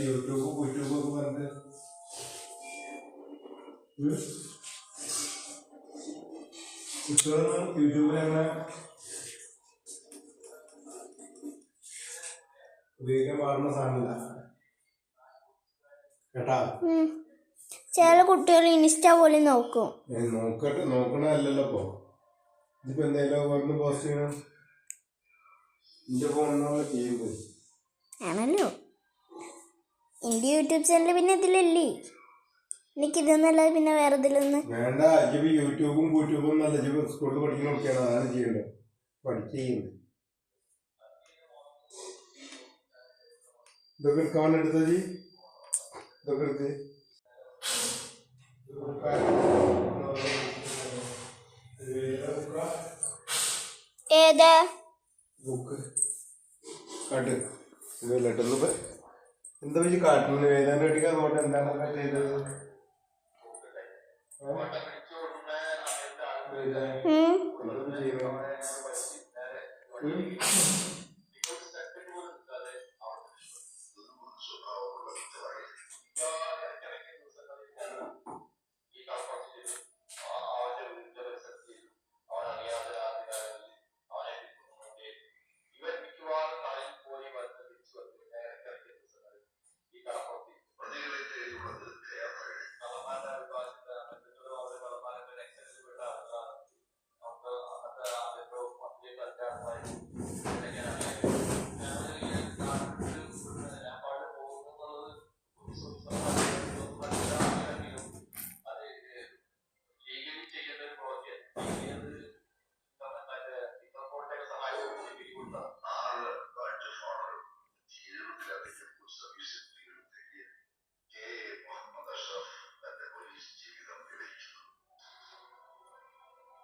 YouTube പറഞ്ഞിട്ട് യൂട്യൂബിലങ്ങനെ ഉപയോഗിക്കാൻ പാടുന്ന സാധനമില്ല കേട്ടാ. ചില കുട്ടികൾ ഇൻസ്റ്റ പോലും നോക്കും. നോക്കണല്ലോ ഇപ്പൊ. ഇതിപ്പോ എന്തായാലും ഒന്ന് പോസ്റ്റ് ചെയ്യണം. എന്റെ ഫോണിനാണ് ചെയ്യുന്നത് ആണല്ലോ. എന്റെ യൂട്യൂബ് ചാനൽ പിന്നെ ഇതിലല്ലേ. എനിക്കിതൊന്നല്ലാതെ പിന്നെ വേറെ ഇതിലൊന്ന് വേണ്ട. ഇപ്പൊ യൂട്യൂബും നല്ല സ്കൂളിൽ പഠിക്കണൊക്കെയാണ്. അതാണ് ചെയ്യേണ്ടത്. പഠിക്കുന്നത് ഇതൊക്കെ എടുക്കാൻ എടുത്തത്. ഇതൊക്കെ എടുത്ത് ഏതാ ബുക്ക് കാട്ട്. ഇതല്ലിട്ടൊന്ന് എന്താ വെച്ച് കാട്ടുന്നത്? എഴുതാൻ വേണ്ടിക്കാൻ നോട്ടെ എന്താണ് ചെയ്തത്?